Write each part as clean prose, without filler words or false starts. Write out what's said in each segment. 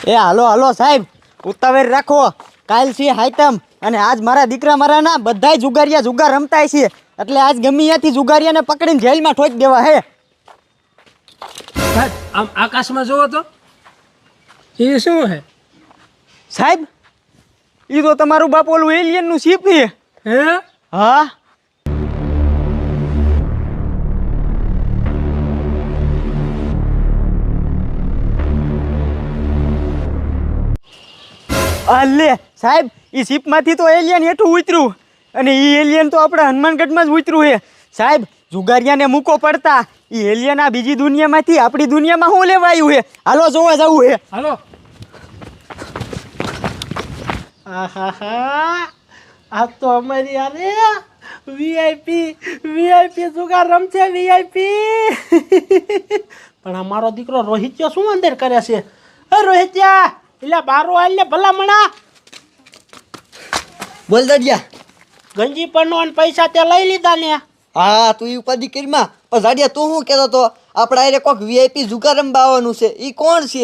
એ હાલો હાલો સાહેબ, ઉતાવળ રાખો. કાલ છે હાઈતમ અને આજ મારા દીકરા મારાના બધાય જુગારિયા જુગાર રમતાય છે, એટલે આજ ગમે ત્યાંથી જુગારિયાને પકડીને જેલમાં ઠોકી દેવા હે. સાહેબ આમ આકાશમાં જોવો તો એ શું હે? સાહેબ એ તો તમારું બાપ ઓલું એલિયનનું શિપ છે. હે? હા. અલે સાહેબ, એ શિપમાંથી તો એલિયન હેઠું ઉતર્યું અને એ એલિયન તો આપણા હનુમાનગઢમાં જ ઉતર્યું છે. સાહેબ જુગારિયાને મૂકો પડતા એ એલિયન આ બીજી દુનિયામાંથી આપણી દુનિયામાં શું લેવા આવ્યું છે? હાલો જોવા જવું છે. હાલો. આ તો અમારી યારે વીઆઈપી જુગાર રમશે વીઆઈપી. પણ અમારો દીકરો રોહિત્યો શું અંદર કરે છે? એ રોહિત્યા, એટલે બારો હાલ ને ભલામણા. બોલ દાડિયા. ગંજી પરનો અને પૈસા તે લઈ લીધા ને? હા તું એ ઉપાધિ કરીમાં. પણ દાડિયા તું શું કહેતો તો આપણા એને કોઈક વીઆઈપી જુગાર રમવા આવવાનું છે, એ કોણ છે?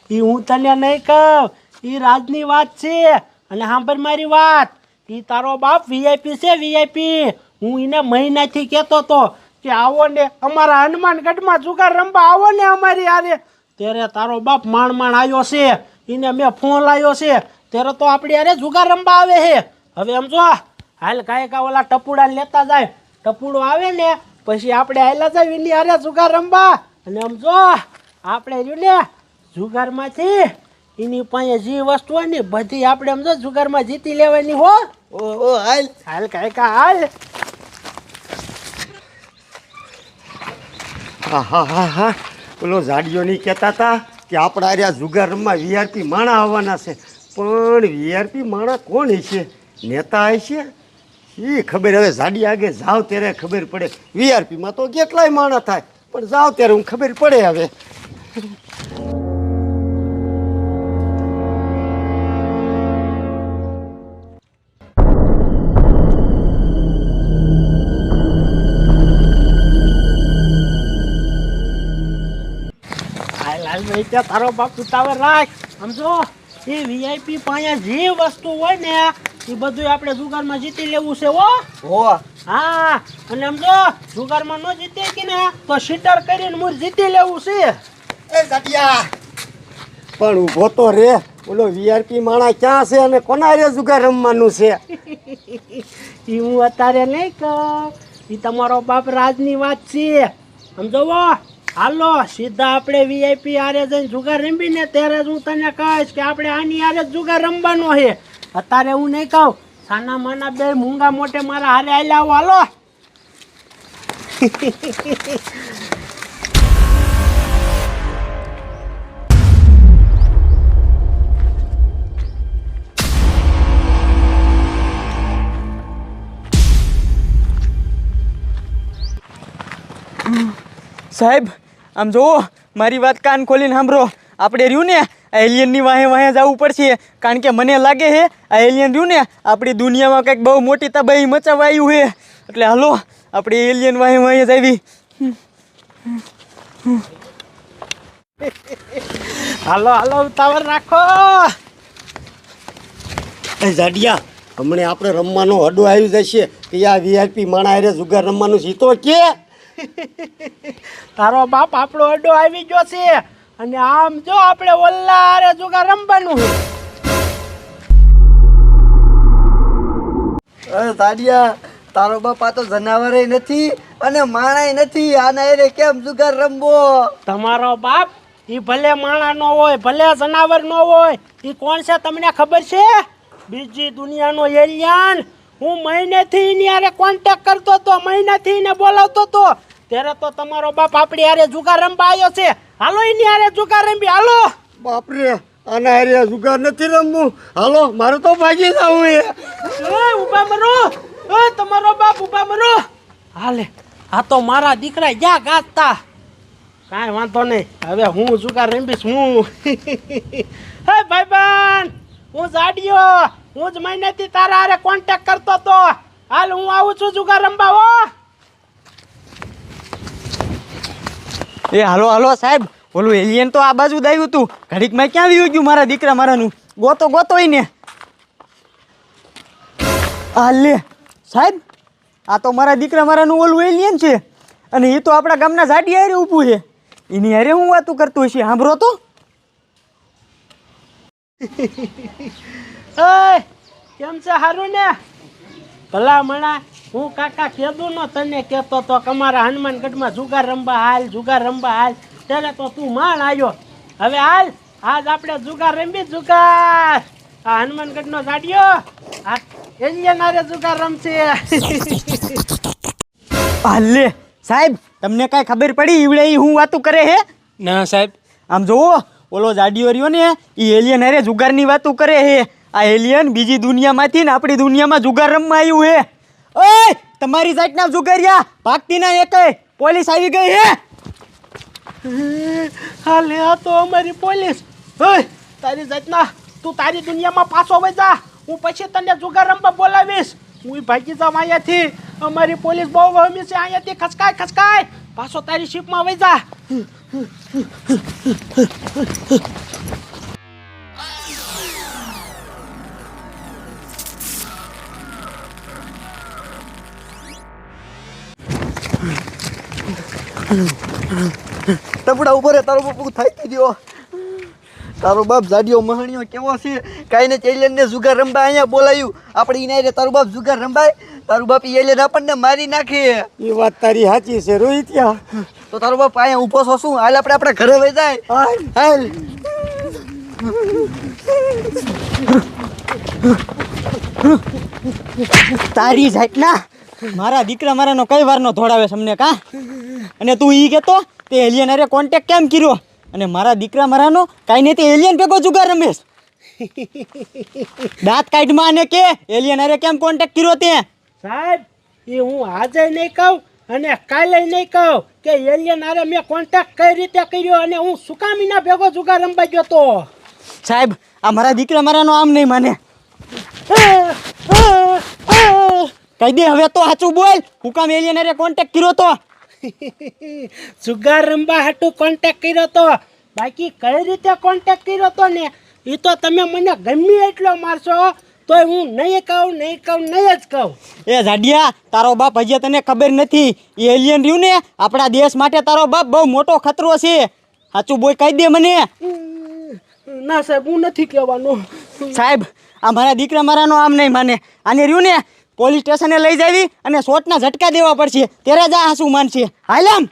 એ હું તને નહીં કહું, એ રાજની વાત છે. અને સાંભળ મારી વાત, એ તારો બાપ વીઆઈપી છે વીઆઈપી. હું એને મહિનાથી કહેતો હતો કે આવો ને અમારા હનુમાનગઢમાં જુગાર રમવા આવો ને અમારી હારે. ત્યારે તારો બાપ માંડ આવ્યો છે, એને મેં ફોન લાવ્યો છે, ત્યારે તો આપણી હારે જુગાર રમવા આવે છે. હવે એમ જો હાલ કાંઈ કા ઓલા ટપુડાને લેતા જાય, ટપુડો આવે ને પછી આપણે હાલ્યા જાય એની હારે જુગાર રમવા. અને આમ જો આપણે રહ્યું ને જુગારમાંથી એની પાસે જે વસ્તુ હોય ને બધી આપણે આમ જો જુગારમાં જીતી લેવાની હો. ઓ હાલ હાલ કાંઈ કા હાલ. હા હા હા હા, પેલો ઝાડીઓ નહીં કહેતા હતા કે આપણા આ જુગાર રમવા વીઆરપી માણા આવવાના છે. પણ વીઆરપી માણા કોણ છે? નેતા હશે એ ખબર. હવે ઝાડી આગે જાવ ત્યારે ખબર પડે. વીઆરપીમાં તો કેટલાય માણા થાય, પણ જાવ ત્યારે હું ખબર પડે. હવે હાલ ભાઈ, તારો બાપ ઉતાવળ રાખ. સમજો એ વીઆઈપી પાસે જે વસ્તુ હોય ને એ બધું આપણે જુગારમાં જીતી લેવું છે હો. હા, અને સમજો જુગારમાં ન જીતે કે ને તો સીટર કરીને મૂળ જીતી લેવું છે. એ ઝાડિયા પણ ઊભો તો રે. ઓલો વીઆરપી માણા ક્યાં છે અને કોના રે જુગાર રમવાનું છે? એ હું અત્યારે નહીં કહું, એ તમારો બાપ રાજની વાત છે. સમજો હાલો સીધા આપણે વીઆઈપી આરે જઈને જુગાર રમીને ત્યારે જ હું તને કહીશ કે આપણે આની આરે જ જુગાર રમવાનો છે. અત્યારે હું નહીં કહું. સાના માના બે મૂંગા મોટે મારા હારે આલ્યા આવો. હાલો. સાહેબ આમ જુઓ, મારી વાત કાન ખોલીને સાંભળો. આપણે રહ્યું ને આ એલિયનની વાહે વાહે જવું પડશે, કારણ કે મને લાગે છે આ એલિયન રહ્યું ને આપણી દુનિયામાં કંઈક બહુ મોટી તબાહી મચાવવા આવ્યું છે. એટલે હાલો આપણે એલિયન વાહે વાહે જ આવી. હાલો હાલો ઉતાવળ રાખો. એ ઝાડિયા, હમણે આપણે રમવાનો અડો આવી જશે કે આ વીઆરપી માણા હારે જુગાર રમવાનું છે. તો કે તારો બાપ આપણો અડ્ડો આવી ગયો છે અને આમ જો આપણે ઓલ્લા હારે જુગાર રમવાનું છે. દાડિયા, તારો બાપ આ તો જનાવરે નથી અને માણાય નથી, આના એને કેમ જુગાર રમવો? તમારો બાપ એ ભલે માણા નો હોય ભલે જનાવર નો હોય, એ કોણ છે તમને ખબર છે? બીજી દુનિયાનો એલિયન. હું મહિનેથી એની હારે કોન્ટેક્ટ કરતો હતો, મહિનાથી એને બોલાવતો હતો, ત્યારે તો તમારો બાપ આપણી હારે જુગાર રમવા આવ્યો છે. હાલો એની હારે જુગાર રમી. હાલો. બાપરે, આના હારે જુગાર નથી રમવું. હાલો, મારે તો ભાગી જવું એ. ઉભા મરો. તમારો બાપ ઉભા મરો. હાલે, આ તો મારા દીકરા જ્યાં ગાતા. કાંઈ વાંધો નહીં, હવે હું જુગાર રમીશ. હું હે ભાઈબંધ, હું ઝાડિયો, હું જ મહિનાથી તારા હારે કોન્ટેક્ટ કરતો હતો. હાલ હું આવું છું જુગાર રમવા હો. એ હાલો હાલો સાહેબ, ઓલું એલિયન તો આ બાજુ જ આવ્યું હતું. ઘડીકમાં ક્યાં આવી ગયું મારા દીકરા મારાનું? ગોતો ગોતોય ને. આ લે સાહેબ, આ તો મારા દીકરા મારાનું ઓલું એલિયન છે અને એ તો આપણા ગામના ઝાડી હારે ઊભું છે. એની હારે હું વાતું કરતું હશે, સાંભળો તો. ઓય કેમ છે હારું ને? ભલા મણા હું કાકા કીધું ને તને કહેતો તો કે અમારા હનુમાનગઢમાં જુગાર રમવા હાલ, જુગાર રમવા હાલ. ત્યારે તો તું માણ આવ્યો. હવે હાલ આજ આપણે જુગાર રમી, જુગાર. આ હનુમાનગઢનો જાડિયો આ એલિયન હારે જુગાર રમશે. આ લે સાહેબ, તમને કાંઈ ખબર પડી ઈવડે ઈ હું વાતું કરે હે? ના સાહેબ. આમ જોવો, ઓલો જાડિયો રહ્યો ને એ એલિયન હારે જુગારની વાતું કરે હે. આ એલિયન બીજી દુનિયામાંથી ને આપણી દુનિયામાં જુગાર રમવા આવ્યું હે. ઓય તમારી જાતના જુગારિયા ભાગતી ના એકેય, પોલીસ આવી ગઈ હે. હાલે આ તો અમારી પોલીસ. ઓય તારી જાતના તું તારી દુનિયામાં પાછો વઈ જા. હું પછી તને જુગાર રમવા બોલાવીશ. હું ભાગી જાઉં અહીંયાથી. અમારી પોલીસ બહુ વહમી છે. અહીંયાથી ખસકાય ખસકાય. પાછો તારી શીપમાં વઈ જા. ટપડા ઉપર તારો બાપુ થાકી ગયો. તારો બાપ જાડિયો મહાણિયો કેવો છે? કાંઈ ને એલિયનને જુગાર રમવા અહીંયા બોલાયું. આપણે એને હારે તારું બાપ જુગાર રંબાય? તારું બાપ એલિયન આપણને મારી નાખે. એ વાત તારી સાચી છે રોહિત્યા. તો તારો બાપ અહીંયા ઊભો છો શું? હાલ આપણે આપણા ઘરે વહી જાય. હાલ. તારી જાતના મારા દીકરા મારાનો કઈ વારનો ધોડાવે તમને કા? અને તું ઈ કહેતો તે એલિયન હારે કોન્ટેક્ટ કેમ કર્યો? અને મારા દીકરા મારાનો કાંઈ નહીં તે એલિયન ભેગો જુગાર રમેશ. દાંત કાઢમાં અને કે એલિયન હારે કેમ કોન્ટેક્ટ કર્યો તે? સાહેબ એ હું આજે નહીં કહું અને કાલે નહીં કહું કે એલિયન હારે મેં કોન્ટેક્ટ કઈ રીતે કર્યો અને હું સુકામીના ભેગો જુગાર રમવા ગયો તો. સાહેબ આ મારા દીકરા મારાનો આમ નહીં માને. કહી દે હવે તો સાચું બોલ, હું કામ એલિયન હારે કોન્ટેક્ટ કર્યો તો? જુગાર રમવા હાટું કોન્ટેક્ટ કર્યો તો. બાકી કઈ રીતે કોન્ટેક્ટ કર્યો તો ને એ તો તમે મને ગમે એટલો મારશો તોય હું નહીં કહું નહીં જ કહું. એ જાડિયા, તારો બાપ હજી તને ખબર નથી. એ એલિયન રહ્યું ને આપણા દેશ માટે તારો બાપ બહુ મોટો ખતરો છે. સાચું બોલ, કહી દે મને. ના સાહેબ હું નથી કહેવાનો. સાહેબ આ મારા દીકરા મારાનો આમ નહીં માને. આને રહ્યું ને પોલીસ સ્ટેશને લઈ જાવી અને શોટના ઝટકા દેવા પડશે, ત્યારે જ આ હાસું માનશે. હાલ આમ.